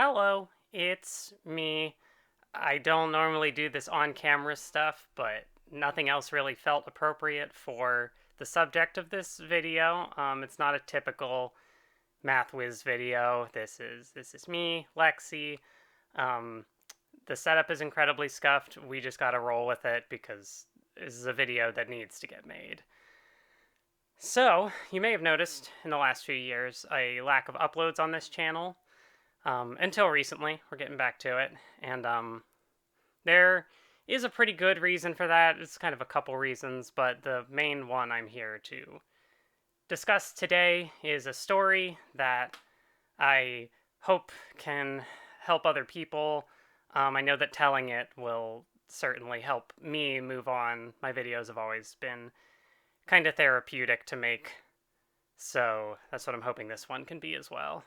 Hello, it's me. I don't normally do this on camera stuff, but nothing else really felt appropriate for the subject of this video. It's not a typical Math Whiz video. This is me, Lexi. Um, the setup is incredibly scuffed. We just gotta roll with it because this is a video that needs to get made. So, you may have noticed in the last few years a lack of uploads on this channel. Until recently, we're getting back to it, and there is a pretty good reason for that. It's kind of a couple reasons, but the main one I'm here to discuss today is a story that I hope can help other people. I know that telling it will certainly help me move on. My videos have always been kind of therapeutic to make, so that's what I'm hoping this one can be as well.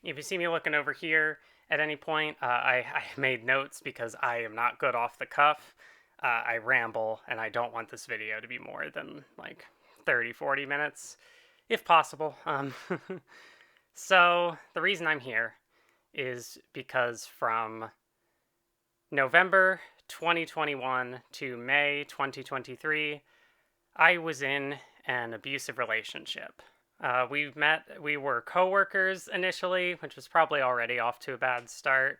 If you see me looking over here at any point, I made notes because I am not good off the cuff. I ramble, and I don't want this video to be more than like 30, 40 minutes, if possible. So, the reason I'm here is because from November 2021 to May 2023, I was in an abusive relationship. We were coworkers initially, which was probably already off to a bad start.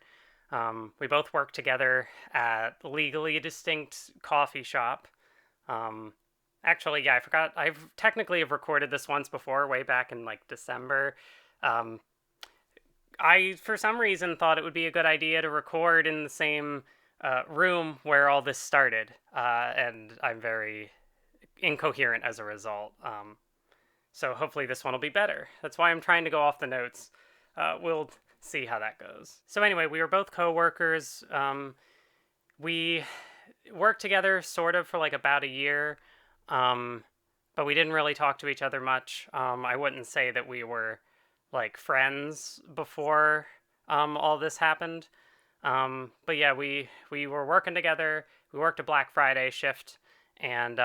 We both worked together at legally distinct coffee shop. Actually, yeah, I forgot. I've technically have recorded this once before, way back in like December. Um, I, for some reason, thought it would be a good idea to record in the same room where all this started, and I'm very incoherent as a result. So hopefully this one will be better. That's why I'm trying to go off the notes. We'll see how that goes. So anyway, we were both co-workers. We worked together sort of for like about a year, but we didn't really talk to each other much. I wouldn't say that we were like friends before all this happened. But yeah, we were working together. We worked a Black Friday shift, and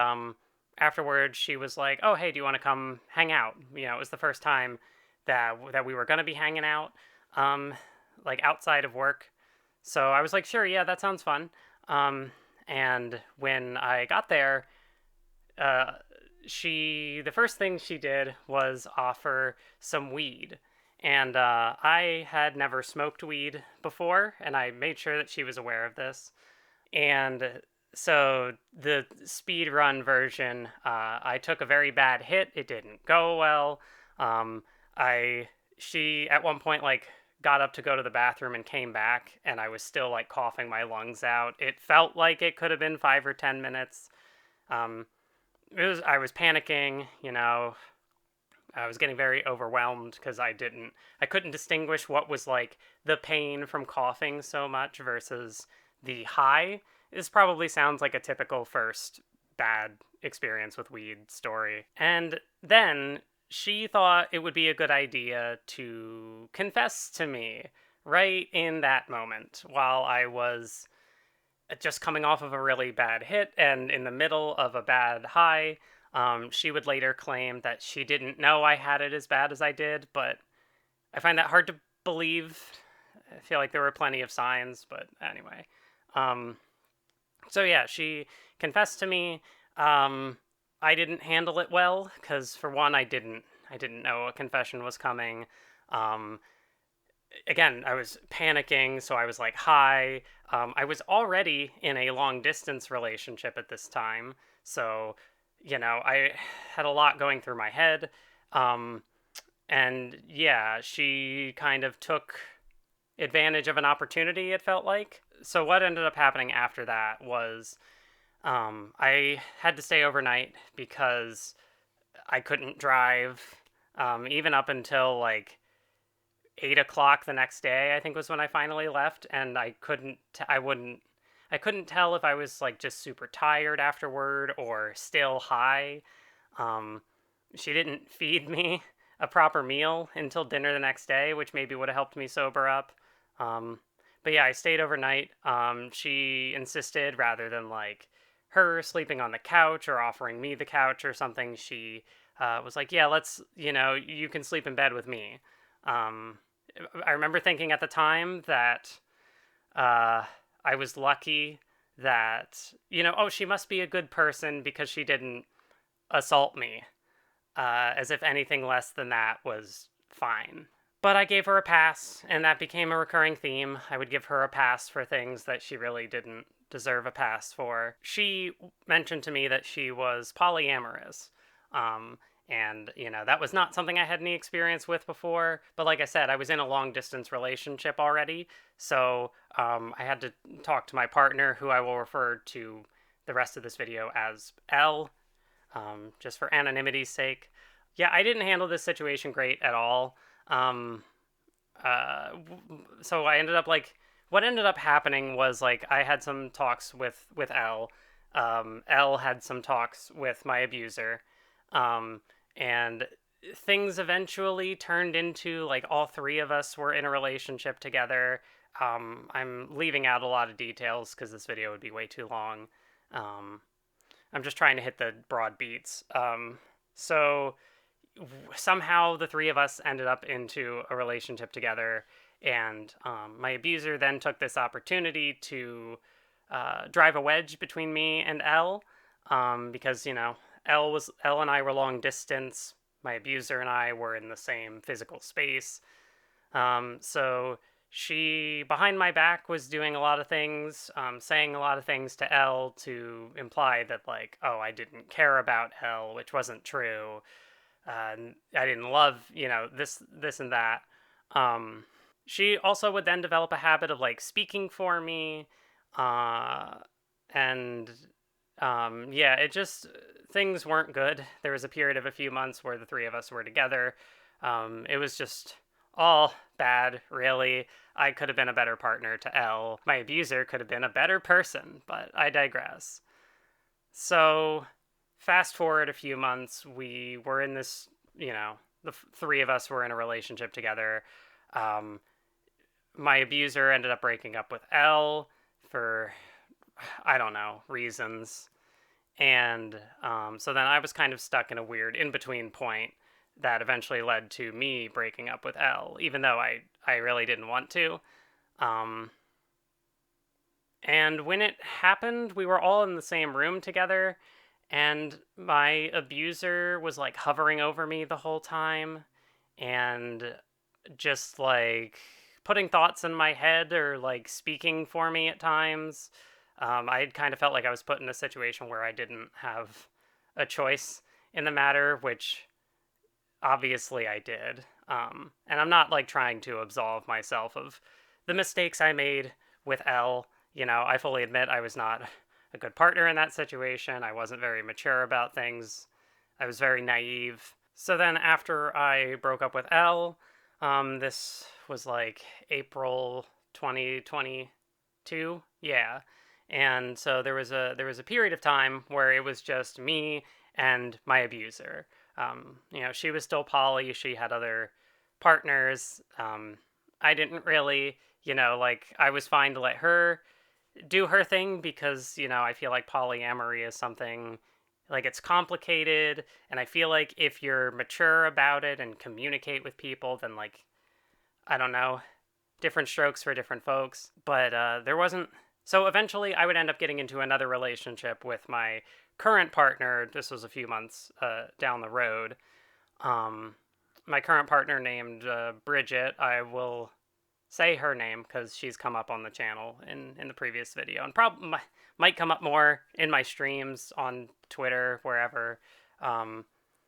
afterwards she was like, oh hey, do you want to come hang out? It was the first time that we were going to be hanging out, like outside of work. So I was like, sure, yeah, that sounds fun. And when I got there, uh, the first thing she did was offer some weed. And I had never smoked weed before, and I made sure that she was aware of this. And so the speed run version, I took a very bad hit. It didn't go well. She at one point like got up to go to the bathroom and came back, and I was still like coughing my lungs out. It felt like it could have been 5 or 10 minutes. Um, I was panicking. I was getting very overwhelmed because I couldn't distinguish what was like the pain from coughing so much versus the high. This probably sounds like a typical first bad experience with weed story. And then she thought it would be a good idea to confess to me right in that moment while I was just coming off of a really bad hit and in the middle of a bad high. She would later claim that she didn't know I had it as bad as I did, but I find that hard to believe. I feel like there were plenty of signs, but anyway. So yeah, she confessed to me. I didn't handle it well because, for one, I didn't know a confession was coming. Um, Again, I was panicking, so I was like high. I was already in a long distance relationship at this time, so I had a lot going through my head. And yeah, she kind of took advantage of an opportunity, it felt like. So what ended up happening after that was I had to stay overnight because I couldn't drive, even up until like 8 o'clock the next day, I think was when I finally left, and I couldn't tell if I was like just super tired afterward or still high. Um, she didn't feed me a proper meal until dinner the next day, which maybe would have helped me sober up. Um, but yeah, I stayed overnight. She insisted, rather than like her sleeping on the couch or offering me the couch or something, she was like, yeah, you can sleep in bed with me. Um, I remember thinking at the time that uh, I was lucky that, oh, she must be a good person because she didn't assault me, as if anything less than that was fine. But I gave her a pass, and that became a recurring theme. I would give her a pass for things that she really didn't deserve a pass for. She mentioned to me that she was polyamorous. Um, and, that was not something I had any experience with before. But like I said, I was in a long distance relationship already. So I had to talk to my partner, who I will refer to the rest of this video as L, just for anonymity's sake. Yeah, I didn't handle this situation great at all. Um, so I ended up what ended up happening was I had some talks with L. L had some talks with my abuser, um, and things eventually turned into all three of us were in a relationship together. I'm leaving out a lot of details because this video would be way too long. Um, I'm just trying to hit the broad beats. So somehow the three of us ended up into a relationship together, and my abuser then took this opportunity to drive a wedge between me and L, because L and I were long distance. My abuser and I were in the same physical space. So she, behind my back, was doing a lot of things, saying a lot of things to L to imply that, oh, I didn't care about L, which wasn't true. I didn't love, this and that. She also would then develop a habit of speaking for me. Uh, and yeah, it just, things weren't good. There was a period of a few months where the three of us were together. It was just all bad, really. I could have been a better partner to L. My abuser could have been a better person, but I digress. So, fast forward a few months, we were in this, the three of us were in a relationship together. Um, my abuser ended up breaking up with L for, I don't know, reasons. And so then I was kind of stuck in a weird in between point that eventually led to me breaking up with L, even though I really didn't want to. Um, and when it happened, we were all in the same room together, and my abuser was hovering over me the whole time and just putting thoughts in my head or speaking for me at times. I kind of felt like I was put in a situation where I didn't have a choice in the matter, which obviously I did. And I'm not trying to absolve myself of the mistakes I made with L. I fully admit I was not a good partner in that situation. I wasn't very mature about things. I was very naive. So then after I broke up with L, this was April 2022. Yeah. And so there was a period of time where it was just me and my abuser. She was still poly. She had other partners. I didn't really, I was fine to let her do her thing because, I feel like polyamory is something it's complicated. And I feel like if you're mature about it and communicate with people, then I don't know, different strokes for different folks. But there wasn't. So eventually I would end up getting into another relationship with my current partner. This was a few months down the road. My current partner named Bridget. I will say her name because she's come up on the channel in the previous video, and probably might come up more in my streams on Twitter, wherever.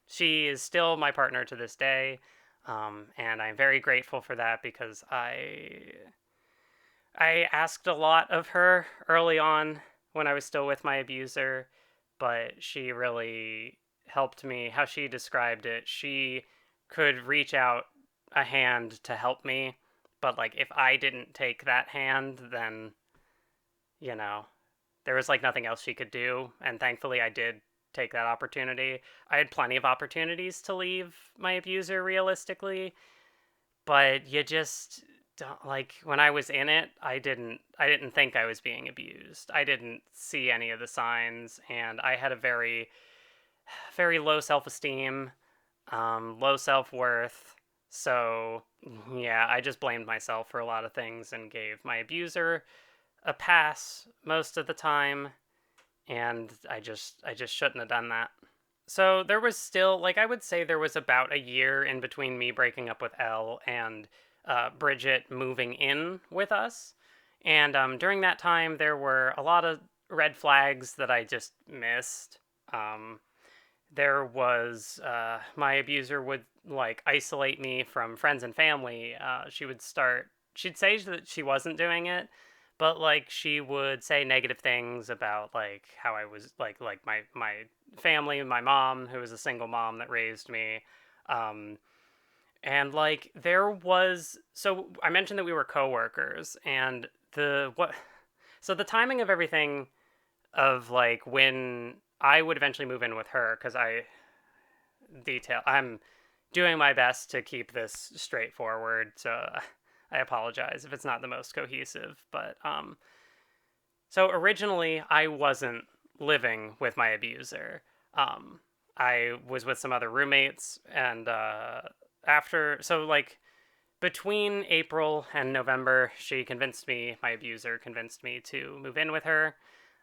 She is still my partner to this day, and I'm very grateful for that because I asked a lot of her early on when I was still with my abuser, but she really helped me. How she described it, she could reach out a hand to help me, but if I didn't take that hand, then there was nothing else she could do. And thankfully I did take that opportunity. I had plenty of opportunities to leave my abuser realistically, but you just don't, when I was in it, I didn't think I was being abused. I didn't see any of the signs, and I had a very, very low self-esteem, low self-worth. So, yeah, I just blamed myself for a lot of things and gave my abuser a pass most of the time, and I just shouldn't have done that. So there was still, like, I would say there was about a year in between me breaking up with Elle and Bridget moving in with us. And during that time, there were a lot of red flags that I just missed. Um, there was my abuser would like isolate me from friends and family. She'd say that she wasn't doing it, but like she would say negative things about like how I was like my family, my mom, who was a single mom that raised me. Um, and like there was, so I mentioned that we were coworkers, and the timing of everything, of like when I would eventually move in with her, because I'm doing my best to keep this straightforward, so I apologize if it's not the most cohesive. But so originally I wasn't living with my abuser. Um, I was with some other roommates, and after, so like between April and November, my abuser convinced me to move in with her.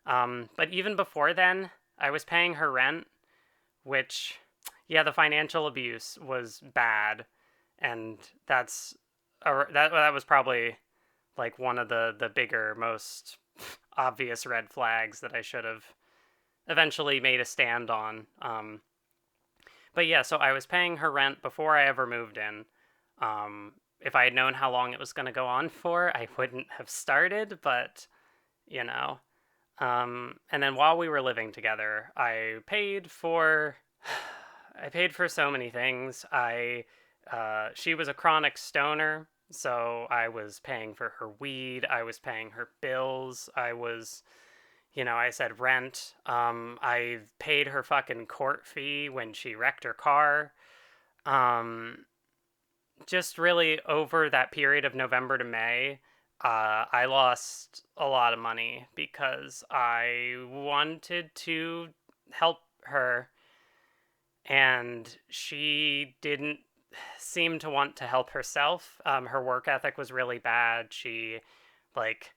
But even before then, I was paying her rent, which, yeah, the financial abuse was bad, and that was probably like one of the bigger, most obvious red flags that I should have eventually made a stand on. But yeah, so I was paying her rent before I ever moved in. If I had known how long it was going to go on for, I wouldn't have started, but you know. And then while we were living together, I paid for so many things. She was a chronic stoner, so I was paying for her weed. I was paying her bills. I said rent. I paid her fucking court fee when she wrecked her car. Um, just really over that period of November to May, I lost a lot of money because I wanted to help her, and she didn't seem to want to help herself. Her work ethic was really bad. She like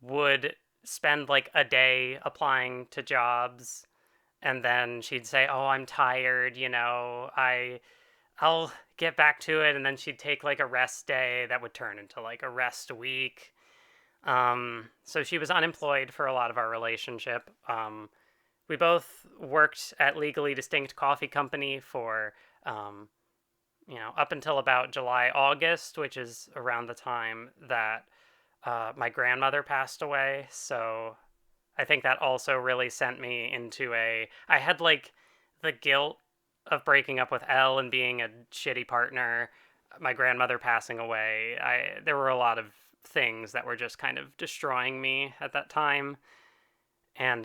would spend like a day applying to jobs, and then she'd say, "Oh, I'm tired, I'll get back to it," and then she'd take like a rest day that would turn into like a rest week. So she was unemployed for a lot of our relationship. We both worked at Legally Distinct Coffee Company for, um, up until about July, August, which is around the time that my grandmother passed away. So I think that also really sent me into I had like the guilt of breaking up with Elle and being a shitty partner, my grandmother passing away. There were a lot of things that were just kind of destroying me at that time, and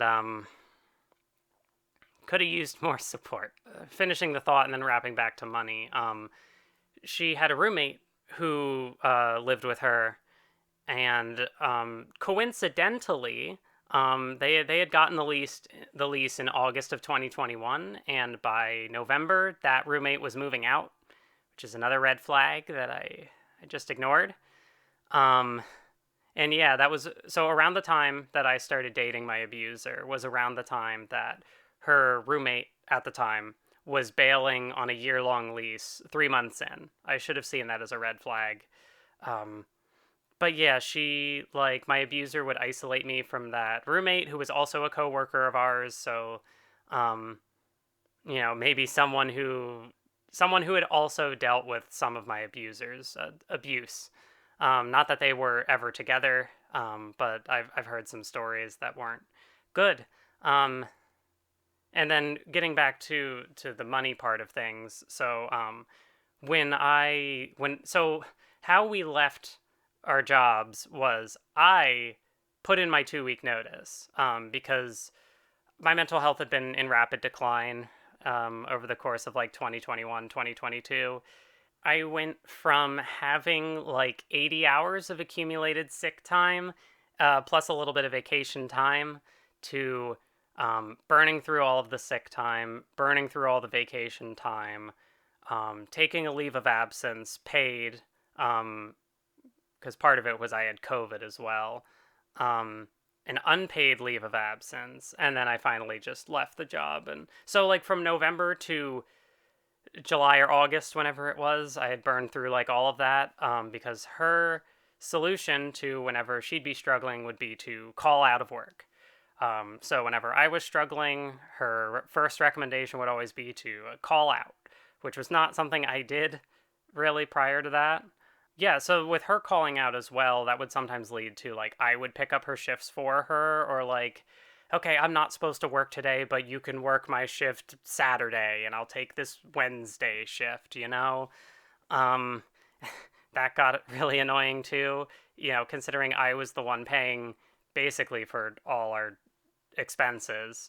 could have used more support. Finishing the thought and then wrapping back to money. She had a roommate who lived with her, and coincidentally, they had gotten the lease in August of 2021, and by November, that roommate was moving out, which is another red flag that I just ignored. Um, and yeah, that was so around the time that I started dating my abuser was around the time that her roommate at the time was bailing on a year-long lease 3 months in. I should have seen that as a red flag. Um, but yeah, my abuser would isolate me from that roommate who was also a coworker of ours. So, um, maybe someone who had also dealt with some of my abusers' abuse. Not that they were ever together, but I've heard some stories that weren't good. Um, and then getting back to the money part of things. So when how we left our jobs was I put in my 2 week notice, because my mental health had been in rapid decline over the course of like 2021, 2022. I went from having like 80 hours of accumulated sick time, plus a little bit of vacation time, to burning through all of the sick time, burning through all the vacation time, taking a leave of absence paid, because part of it was I had COVID as well, um, an unpaid leave of absence, and then I finally just left the job. And so, like, from November to July or August, whenever it was, I had burned through like all of that, because her solution to whenever she'd be struggling would be to call out of work. So whenever I was struggling, her first recommendation would always be to call out, which was not something I did really prior to that. Yeah, so with her calling out as well, that would sometimes lead to like I would pick up her shifts for her, or like, okay, I'm not supposed to work today, but you can work my shift Saturday and I'll take this Wednesday shift, you know? Um, that got really annoying too, considering I was the one paying basically for all our expenses.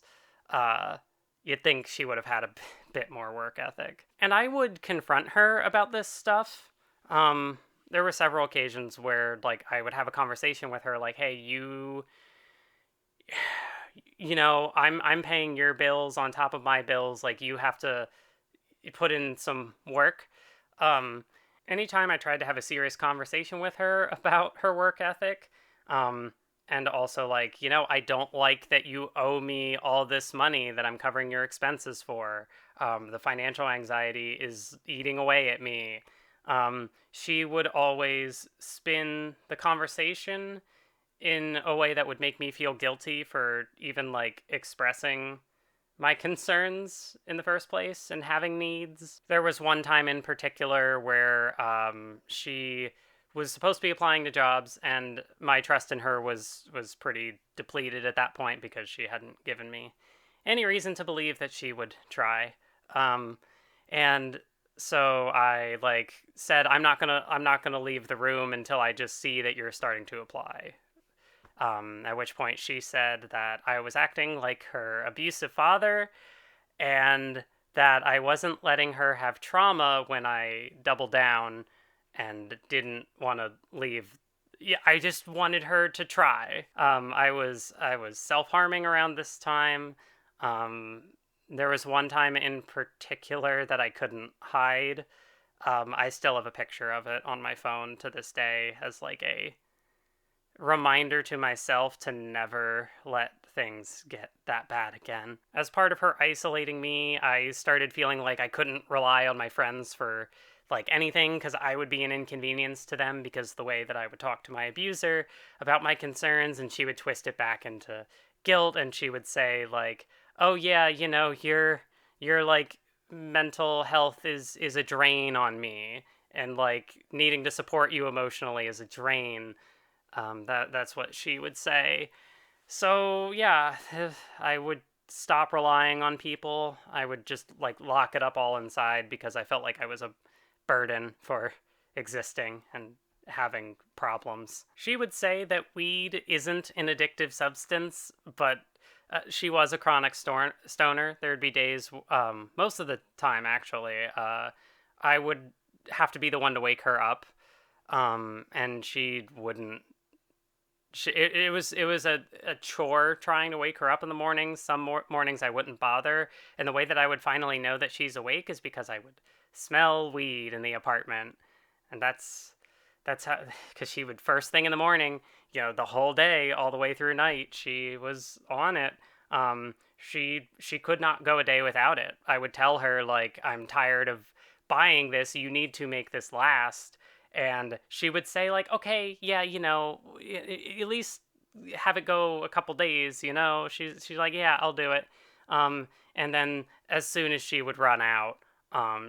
Uh, you'd think she would have had a bit more work ethic. And I would confront her about this stuff. Um, there were several occasions where like I would have a conversation with her like, "Hey, I'm paying your bills on top of my bills, like you have to put in some work." Um, anytime I tried to have a serious conversation with her about her work ethic, um, and also like, I don't like that you owe me all this money that I'm covering your expenses for. The financial anxiety is eating away at me. She would always spin the conversation in a way that would make me feel guilty for even like expressing my concerns in the first place and having needs. There was one time in particular where she was supposed to be applying to jobs, and my trust in her was pretty depleted at that point because she hadn't given me any reason to believe that she would try. Um, and so I like said, I'm not gonna leave the room until I just see that you're starting to apply. At which point she said that I was acting like her abusive father, and that I wasn't letting her have trauma when I doubled down and didn't want to leave. Yeah, I just wanted her to try. I was self-harming around this time. Um, there was one time in particular that I couldn't hide. I still have a picture of it on my phone to this day as like a reminder to myself to never let things get that bad again. As part of her isolating me, I started feeling like I couldn't rely on my friends for like anything because I would be an inconvenience to them because the way that I would talk to my abuser about my concerns, and she would twist it back into guilt, and she would say like, "Oh yeah, your like mental health is a drain on me, and like needing to support you emotionally is a drain." That's what she would say. So yeah, I would stop relying on people. I would just like lock it up all inside because I felt like I was a burden for existing and having problems. She would say that weed isn't an addictive substance, but she was a chronic stoner. There'd be days, most of the time actually, I would have to be the one to wake her up, and she wouldn't. It was a chore trying to wake her up in the mornings. Some mornings I wouldn't bother, and the way that I would finally know that she's awake is because I would smell weed in the apartment, and that's how, because she would first thing in the morning, the whole day all the way through night, she was on it. She could not go a day without it. I would tell her like, I'm tired of buying this. You need to make this last. And she would say like, okay, yeah, at least have it go a couple days. She's like, yeah, I'll do it. And then as soon as she would run out,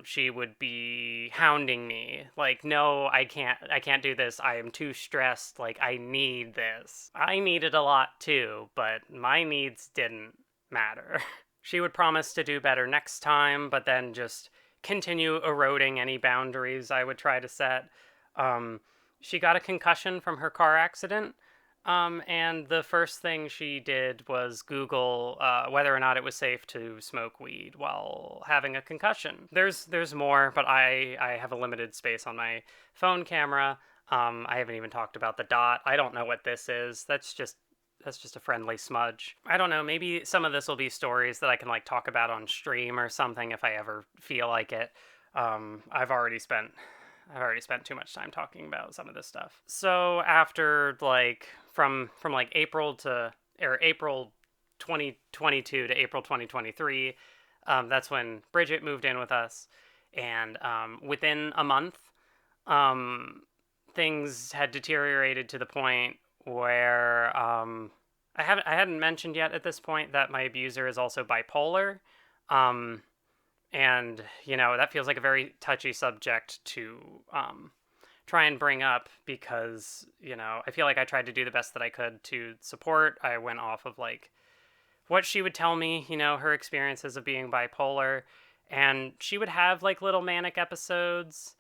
she would be hounding me like, no, I can't do this, I am too stressed, like I need this. I needed a lot too, but my needs didn't matter. She would promise to do better next time, but then just continue eroding any boundaries I would try to set. um, she got a concussion from her car accident. And the first thing she did was Google whether or not it was safe to smoke weed while having a concussion. There's more, but I have a limited space on my phone camera. I haven't even talked about the dot. I don't know what this is. That's just a friendly smudge. I don't know. Maybe some of this will be stories that I can like talk about on stream or something if I ever feel like it. I've already spent too much time talking about some of this stuff. So after like from like April 2022 to April 2023, that's when Bridget moved in with us, and within a month, um, things had deteriorated to the point where I hadn't mentioned yet at this point that my abuser is also bipolar. Um, and that feels like a very touchy subject to try and bring up, because I feel like I tried to do the best that I could to support. I went off of like what she would tell me, her experiences of being bipolar, and she would have like little manic episodes,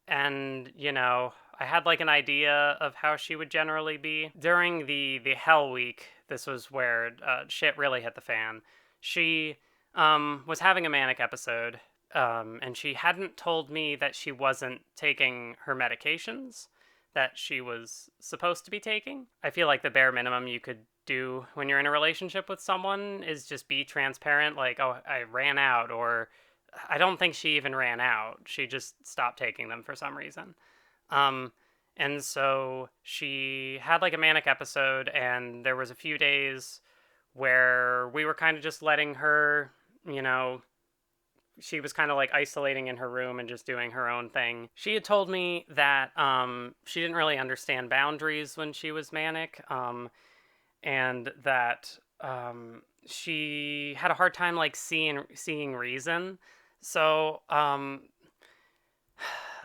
and I had like an idea of how she would generally be during the hell week. This was where shit really hit the fan. She was having a manic episode, and she hadn't told me that she wasn't taking her medications that she was supposed to be taking. I feel like the bare minimum you could do when you're in a relationship with someone is just be transparent, like, oh, I ran out, or I don't think she even ran out. She just stopped taking them for some reason. Um, and so she had like a manic episode, and there was a few days where we were kind of just letting her, you know, she was kind of like isolating in her room and just doing her own thing. She had told me that she didn't really understand boundaries when she was manic, and that she had a hard time like seeing reason. So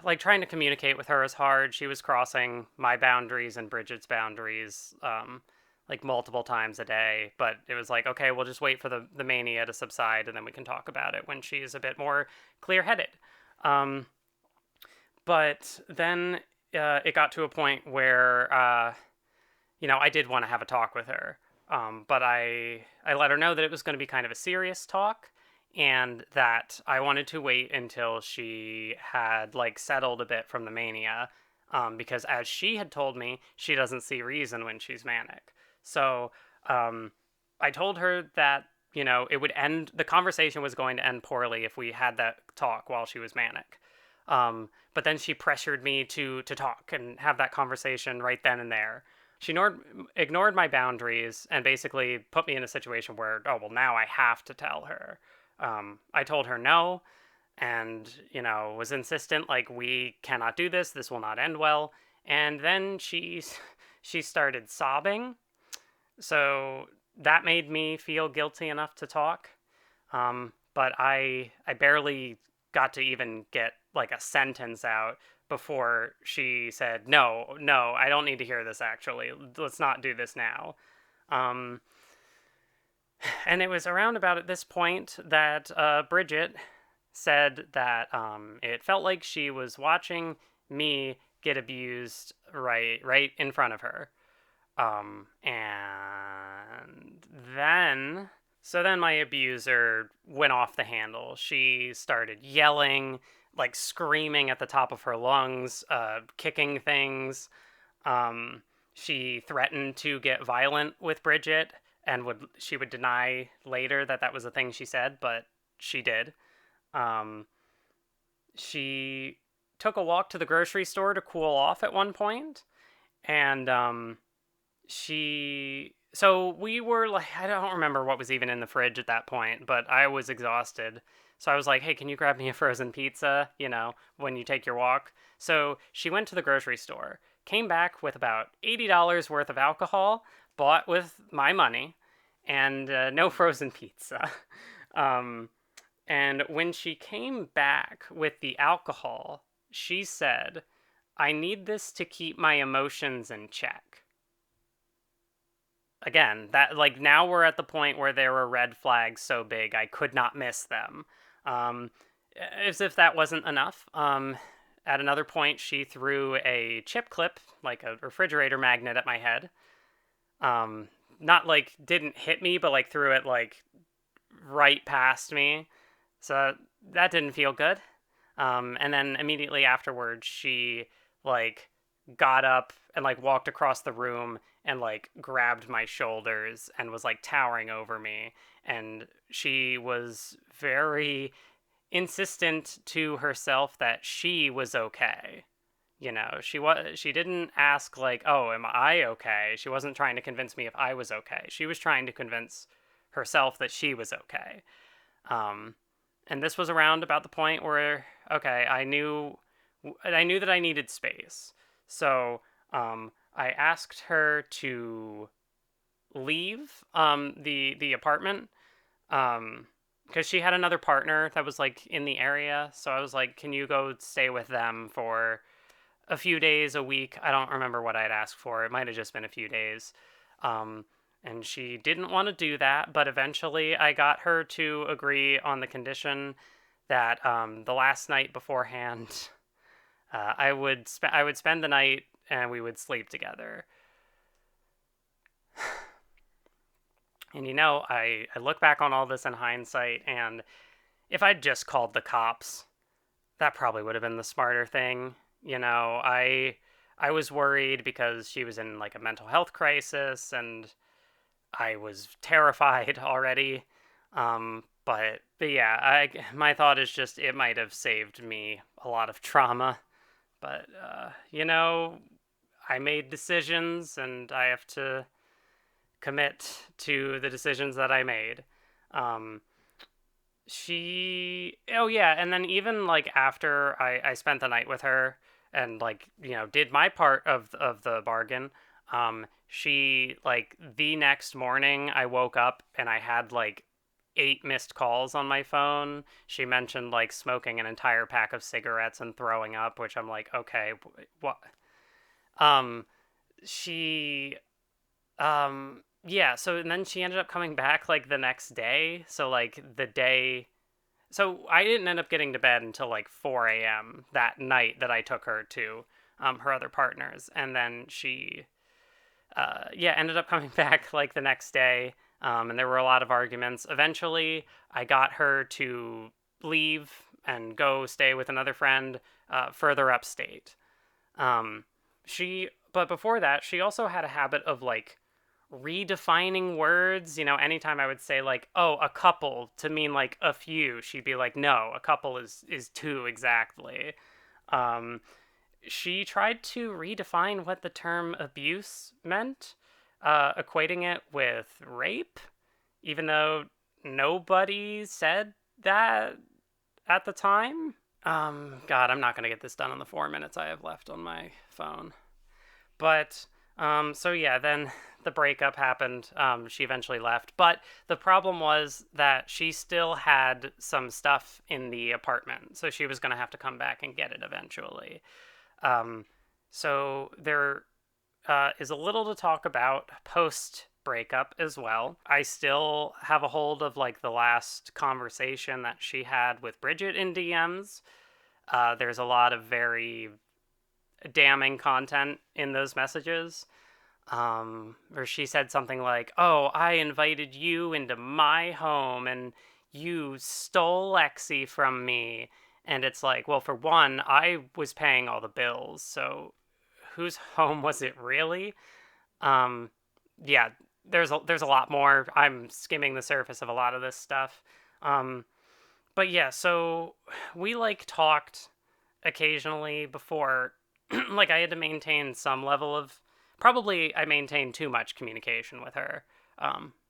like trying to communicate with her is hard. She was crossing my boundaries and Bridget's boundaries like multiple times a day, but it was like, okay, we'll just wait for the mania to subside, and then we can talk about it when she's a bit more clear-headed. Um, but then it got to a point where I did want to have a talk with her, but I let her know that it was going to be kind of a serious talk, and that I wanted to wait until she had like settled a bit from the mania, because as she had told me, she doesn't see reason when she's manic. So I told her that it would end. The conversation was going to end poorly if we had that talk while she was manic. But then she pressured me to talk and have that conversation right then and there. She ignored my boundaries and basically put me in a situation where, oh, well, now I have to tell her. I told her no, and, was insistent, like, we cannot do this. This will not end well. And then she started sobbing. So that made me feel guilty enough to talk. But I barely got to even get like a sentence out before she said, no, I don't need to hear this actually. Let's not do this now. Um, and it was around about at this point that Bridget said that it felt like she was watching me get abused right in front of her. And then, so then my abuser went off the handle. She started yelling, like screaming at the top of her lungs, kicking things. She threatened to get violent with Bridget, and she would deny later that that was a thing she said, but she did. Um, she took a walk to the grocery store to cool off at one point, and so we were like, I don't remember what was even in the fridge at that point, but I was exhausted. So I was like, hey, can you grab me a frozen pizza, when you take your walk? So she went to the grocery store, came back with about $80 worth of alcohol, bought with my money, and no frozen pizza. And when she came back with the alcohol, she said, I need this to keep my emotions in check. Again, that like now we're at the point where there were red flags so big I could not miss them. Um, as if that wasn't enough. At another point, she threw a chip clip, like a refrigerator magnet, at my head. Not like didn't hit me, but like threw it like right past me. So that didn't feel good. And then immediately afterwards, she like got up and like walked across the room and like grabbed my shoulders and was like towering over me. And she was very insistent to herself that she was okay. She didn't ask like, "Oh, am I okay?" She wasn't trying to convince me if I was okay. She was trying to convince herself that she was okay. Um, and this was around about the point where, okay, I knew that I needed space. So, I asked her to leave the apartment, because she had another partner that was like in the area. So I was like, "Can you go stay with them for a few days, a week?" I don't remember what I'd asked for. It might have just been a few days. Um, and she didn't want to do that, but eventually I got her to agree on the condition that, the last night beforehand, I would spend the night and we would sleep together. And I look back on all this in hindsight, and if I'd just called the cops, that probably would have been the smarter thing. I was worried because she was in like a mental health crisis, and I was terrified already. But yeah, my thought is just it might have saved me a lot of trauma. But I made decisions, and I have to commit to the decisions that I made. Um, oh yeah, and then even like after I spent the night with her and like did my part of the bargain, she like the next morning I woke up and I had like 8 missed calls on my phone. She mentioned like smoking an entire pack of cigarettes and throwing up, which I'm like, okay, what? um she yeah, so and then she ended up coming back like the next day. So like the day so I didn't end up getting to bed until like 4 a.m. that night that I took her to her other partners. And then she, yeah, ended up coming back like the next day. And there were a lot of arguments. Eventually, I got her to leave and go stay with another friend further upstate. Um, but before that, she also had a habit of like redefining words. Anytime I would say like, "Oh, a couple" to mean like a few, she'd be like, "No, a couple is two exactly." Um, she tried to redefine what the term abuse meant, equating it with rape, even though nobody said that at the time. God, I'm not gonna get this done in the 4 minutes I have left on my phone. But so yeah, then the breakup happened. She eventually left, but the problem was that she still had some stuff in the apartment, so she was going to have to come back and get it eventually. Um, so there is a little to talk about post breakup as well. I still have a hold of like the last conversation that she had with Bridget in DMs. There's a lot of very damning content in those messages. Where she said something like, "Oh, I invited you into my home and you stole Lexi from me." And it's like, well, for one, I was paying all the bills, so whose home was it really? Um, yeah, there's a lot more. I'm skimming the surface of a lot of this stuff. Um, but yeah, so we like talked occasionally before. Like I had to maintain some level of, probably I maintained too much communication with her.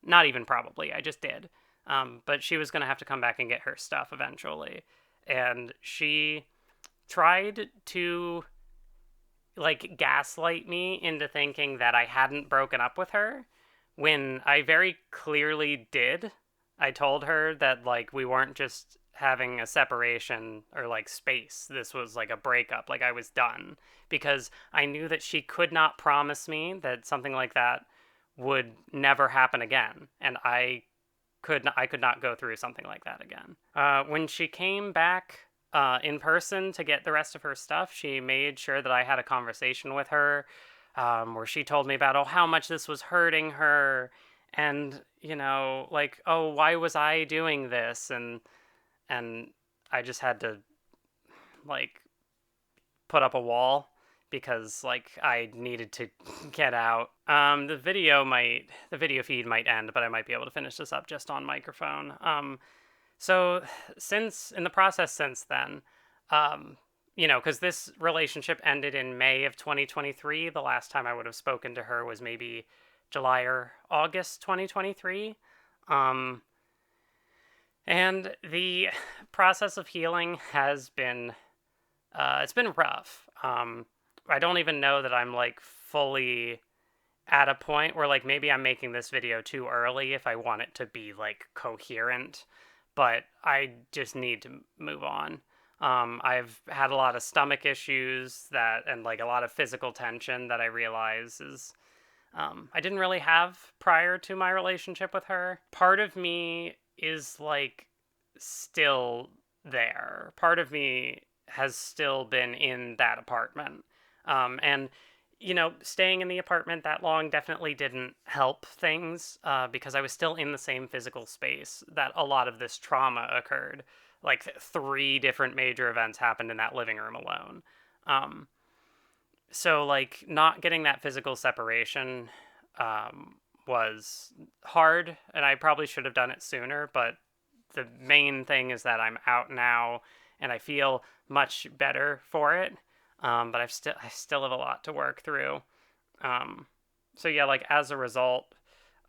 Not even probably, I just did. But she was going to have to come back and get her stuff eventually. And she tried to like gaslight me into thinking that I hadn't broken up with her when I very clearly did. I told her that like we weren't just having a separation or like space. This was like a breakup. Like I was done, because I knew that she could not promise me that something like that would never happen again, and I could not go through something like that again. When she came back in person to get the rest of her stuff, she made sure that I had a conversation with her, where she told me about, oh, how much this was hurting her, and like, oh, why was I doing this, and I just had to like put up a wall because like I needed to get out. The video feed might end, but I might be able to finish this up just on microphone. So, in the process since then, um, because this relationship ended in May of 2023, the last time I would have spoken to her was maybe July or August 2023. Um, and the process of healing has been, it's been rough. I don't even know that I'm like fully at a point where like maybe I'm making this video too early if I want it to be like coherent, but I just need to move on. I've had a lot of stomach issues and like a lot of physical tension that I realize is I didn't really have prior to my relationship with her. Part of me is like still there. Part of me has still been in that apartment. And staying in the apartment that long definitely didn't help things because I was still in the same physical space that a lot of this trauma occurred. Like three different major events happened in that living room alone. Um, so like not getting that physical separation um, was hard, and I probably should have done it sooner. But the main thing is that I'm out now, and I feel much better for it. But I still have a lot to work through. Um, so yeah, like as a result,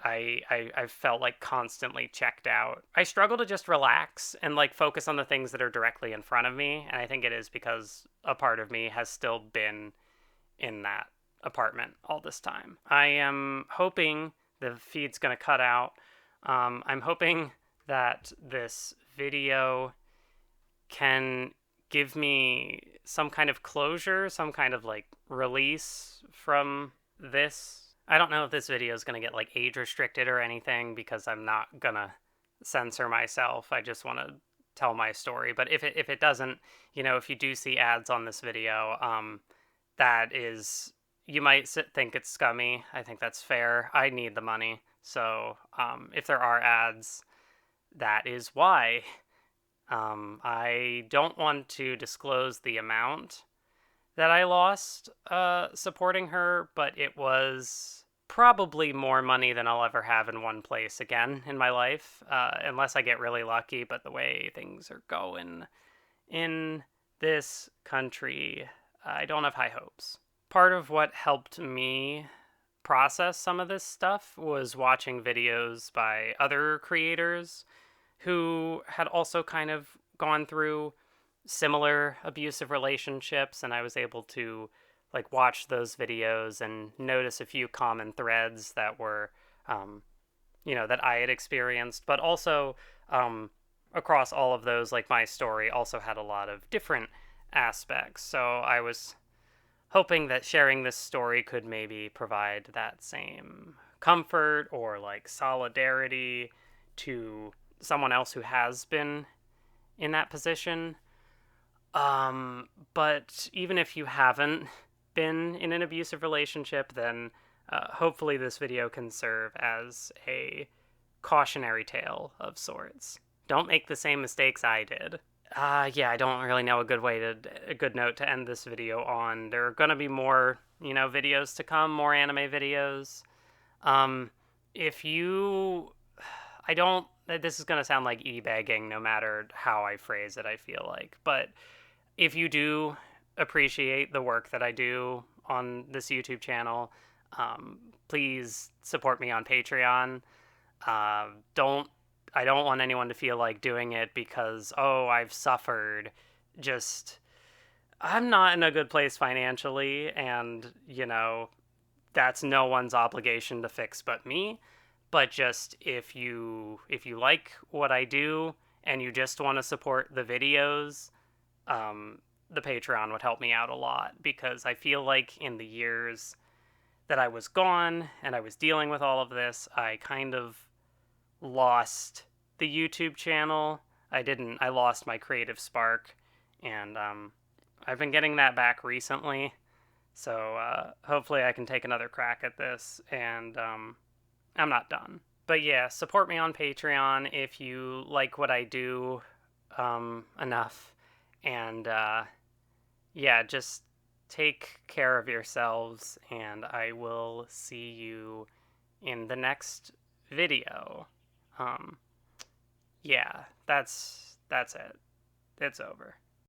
I felt like constantly checked out. I struggle to just relax and like focus on the things that are directly in front of me, and I think it is because a part of me has still been in that apartment all this time. I am hoping the feed's going to cut out. I'm hoping that this video can give me some kind of closure, some kind of like release from this. I don't know if this video is going to get like age restricted or anything because I'm not going to censor myself. I just want to tell my story. But if it doesn't, if you do see ads on this video, that is, you might think it's scummy. I think that's fair. I need the money. So if there are ads, that is why. I don't want to disclose the amount that I lost supporting her, but it was probably more money than I'll ever have in one place again in my life, unless I get really lucky. But the way things are going in this country, I don't have high hopes. Part of what helped me process some of this stuff was watching videos by other creators who had also kind of gone through similar abusive relationships, and I was able to like watch those videos and notice a few common threads that were that I had experienced, but also across all of those, like my story also had a lot of different aspects. So I was hoping that sharing this story could maybe provide that same comfort or like solidarity to someone else who has been in that position. But even if you haven't been in an abusive relationship, then hopefully this video can serve as a cautionary tale of sorts. Don't make the same mistakes I did. Yeah, I don't really know a good note to end this video on. There are gonna be more, videos to come, more anime videos. Um, if you, I don't. This is gonna sound like e-begging, no matter how I phrase it. I feel like, but if you do appreciate the work that I do on this YouTube channel, please support me on Patreon. Uh, don't I don't want anyone to feel like doing it because, oh, I've suffered. Just, I'm not in a good place financially, and, that's no one's obligation to fix but me. But just if you like what I do and you just want to support the videos, the Patreon would help me out a lot because I feel like in the years that I was gone and I was dealing with all of this, I kind of lost the YouTube channel. I lost my creative spark, and I've been getting that back recently. So hopefully I can take another crack at this, and I'm not done. But yeah, support me on Patreon if you like what I do enough. And yeah, just take care of yourselves, and I will see you in the next video. Um, Yeah, that's it. It's over.